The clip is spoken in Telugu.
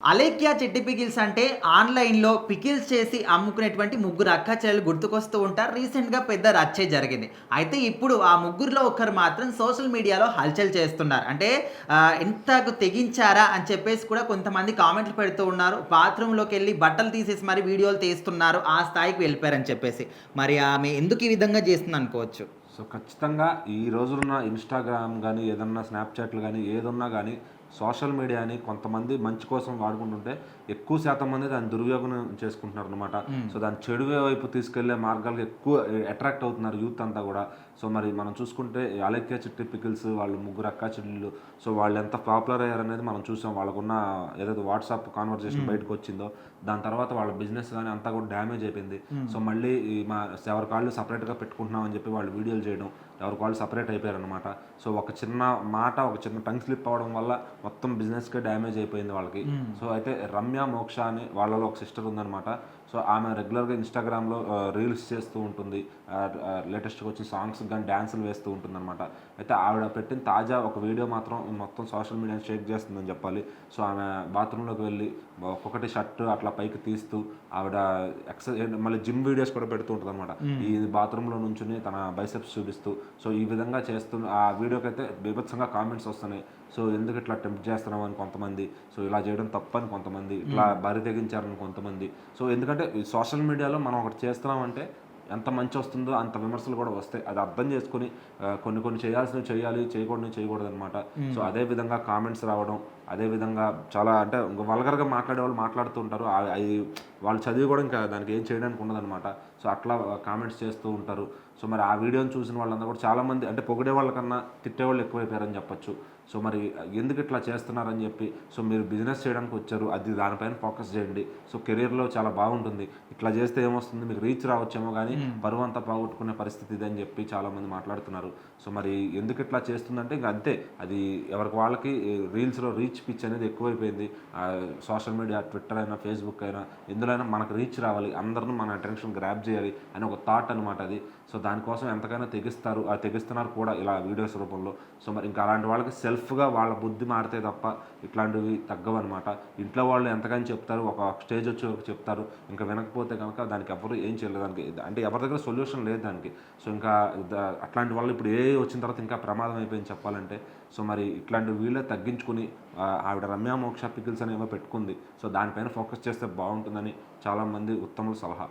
అలేఖ్య చిట్టి పికిల్స్ అంటే ఆన్‌లైన్‌లో పికిల్స్ చేసి అమ్ముకునేటువంటి ముగ్గురు అక్కాచెల్లెలు గుర్తుకొస్తూ ఉంటారు. రీసెంట్‌గా పెద్ద రచ్చే జరిగింది. అయితే ఇప్పుడు ఆ ముగ్గురిలో ఒకరు మాత్రం సోషల్ మీడియాలో హల్చల్ చేస్తున్నారు. అంటే ఇంతకు తెగించారా అని చెప్పేసి కూడా కొంతమంది కామెంట్లు పెడుతూ ఉన్నారు. బాత్రూమ్‌లోకెళ్ళి బట్టలు తీసేసి మరి వీడియోలు తీస్తున్నారు. ఆ స్థాయికి వెళ్ళిపోయారని చెప్పేసి. మరి ఆమె ఎందుకు ఈ విధంగా చేస్తుందనుకోవచ్చు? సో, ఖచ్చితంగా ఈ రోజులున్న ఇన్‌స్టాగ్రామ్ గానీ, ఏదన్నా స్నాప్‌చాట్‌లు గానీ, ఏదున్నా గానీ, సోషల్ మీడియాని కొంతమంది మంచి కోసం వాడుకుంటుంటే, ఎక్కువ శాతం మంది దాన్ని దుర్వినియోగం చేసుకుంటున్నారనమాట. హ్మ్. సో, దాన్ని చెడు వైపు తీసుకెళ్లే మార్గాలకు ఎక్కువ అట్రాక్ట్ అవుతున్నారు యూత్ అంతా గూడా. సో, మరి మనం చూసుకుంటే ఈ 'అలేఖ్య చిట్టి పికిల్స్' వాళ్ళు ముగ్గురు అక్కా చెల్లెళ్ళు. సో, వాళ్ళెంత పాపులర్ అయ్యారనేది మనం చూసాం. వాళ్ళకున్న ఏదైతే వాట్సాప్ కాన్వర్జేషన్ హ్మ్. బయటకొచ్చిందో, దాని తర్వాత వాళ్ళ బిజినెస్ గాని అంతా కూడా డ్యామేజ్ అయిపోయింది. హ్మ్. సో, మళ్ళీ ఈ ఎవరి కాళ్ళు సెపరేట్‌గా పెట్టుకుంటున్నాం అని చెప్పి వాళ్ళు వీడియోలు చేయడం, ఎవరికి వాళ్ళు సెపరేట్ అయిపోయారనమాట. సో, ఒక చిన్న మాట, ఒక చిన్న టంగ్ స్లిప్ అవ్వడం వల్ల మొత్తం బిజినెస్‌కే డ్యామేజ్ అయిపోయింది వాళ్ళకి. హ్మ్. సో, అయితే రమ్య, మోక్ష అని వాళ్ళలో ఒక సిస్టర్ ఉందనమాట. సో, ఆమె రెగ్యులర్‌గా ఇన్‌స్టాగ్రామ్‌లో రీల్స్ చేస్తూ ఉంటుంది. లేటెస్ట్‌గా వచ్చిన సాంగ్స్‌కి గాని డాన్సులు వేస్తూ ఉంటుందనమాట. అయితే ఆవిడ పెట్టిన తాజా ఒక వీడియో మాత్రం మొత్తం సోషల్ మీడియాని షేక్ చేస్తుందని చెప్పాలి. సో, ఆమె బాత్రూంలోకి వెళ్ళి ఒక్కొక్కటి షర్ట్ అట్లా పైకి తీస్తూ ఆవిడ మళ్ళీ జిమ్ వీడియోస్ కూడా పెడుతూ ఉంటదనమాట. హ్మ్. ఈ బాత్రూంలో నుంచొని తన బైసెప్స్ చూపిస్తూ, సో, ఈ విధంగా ఆ వీడియోకైతే బీభత్సంగా కామెంట్స్ వస్తున్నాయి. సో, ఎందుకు ఇట్లా టెంప్ట్ చేస్తున్నావు అని కొంతమంది, సో, ఇలా చేయడం తప్పని కొంతమంది, ఇట్లా హ్మ్. బరి తెగించారని కొంతమంది. సో, ఎందుకంటే ఈ సోషల్ మీడియాలో మనం ఒకటి చేస్తున్నామంటే ఎంత మంచొస్తుందో అంత విమర్శలు కూడా వస్తాయి. అది అర్థం చేసుకొని కొన్ని కొన్ని చేయాల్సినవి చేయాలి, చేయకూడనివి చేయకూడదనమాట. సో, హ్మ్. అదే విధంగా కామెంట్స్ రావడం, అదే విధంగా చాలా అంటే వల్గర్‌గా మాట్లాడేవాళ్ళు మాట్లాడుతూ ఉంటారు. అయి వాళ్ళు చదివి కూడా ఇంకా దానికి ఏం చేయడానికి ఉండదనమాట. సో, అట్లా కామెంట్స్ చేస్తూ ఉంటారు. సో, మరి ఆ వీడియోని చూసిన వాళ్ళందరూ కూడా చాలామంది అంటే పొగిడే వాళ్ళకన్నా తిట్టేవాళ్ళు ఎక్కువైపోయారని చెప్పొచ్చు. సో, మరి ఎందుకు ఇట్లా చేస్తున్నారని చెప్పి, సో, మీరు బిజినెస్ చేయడానికి వచ్చారు. అది దానిపైన ఫోకస్ చేయండి. సో, కెరియర్‌లో చాలా బాగుంటుంది. ఇట్లా చేస్తే ఏమొస్తుంది మీకు రీచ్ రావచ్చేమో గానీ, హ్మ్. పరువంతా పోగొట్టుకునే పరిస్థితి ఇదని చెప్పి చాలామంది మాట్లాడుతున్నారు. సో, మరి ఎందుకు ఇట్లా చేస్తుందంటే ఇంక అంతే. అది ఎవరికి వాళ్ళకి రీల్స్‌లో రీచ్ పిచ్ అనేది ఎక్కువైపోయింది. సోషల్ మీడియా ట్విట్టర్ అయినా, ఫేస్‌బుక్ అయినా ఎందులో అయినా మనకు రీచ్ రావాలి. అందరిని మన అటెన్షన్ గ్రాబ్ చేయాలి అని ఒక థాట్ అనమాట అది. సో, దానికోసం ఎంతకైనా తెగిస్తారు. తెగిస్తున్నారు కూడా ఇలా వీడియోస్ రూపంలో. సో, మరి ఇంకా అలాంటి వాళ్ళకి సెల్ఫ్‌గా వాళ్ళ బుద్ధి మారితే తప్ప ఇట్లాంటివి తగ్గవనమాట. ఇంట్లో వాళ్ళు ఎంతకని చెప్తారు. ఒక స్టేజ్ వచ్చే వరకు చెప్తారు. ఇంకా వినకపోతే గనక దానికి ఎవ్వరు ఏం చేయలేరు. దానికి అంటే ఎవరి దగ్గర సొల్యూషన్ లేదు దానికి. సో, ఇంకా అట్లాంటి వాళ్ళు ఇప్పుడు ఏఐ వచ్చిన తర్వాత ఇంకా ప్రమాదం అయిపోయింది చెప్పాలంటే. సో, మరి ఇట్లాంటి వీళ్ళే తగ్గించుకొని ఆవిడ రమ్య మోక్ష పికిల్స్ అనేవో పెట్టుకుంది. సో, దానిపైన ఫోకస్ చేస్తే బావుంటుందని చాలామంది ఉత్తముల సలహా.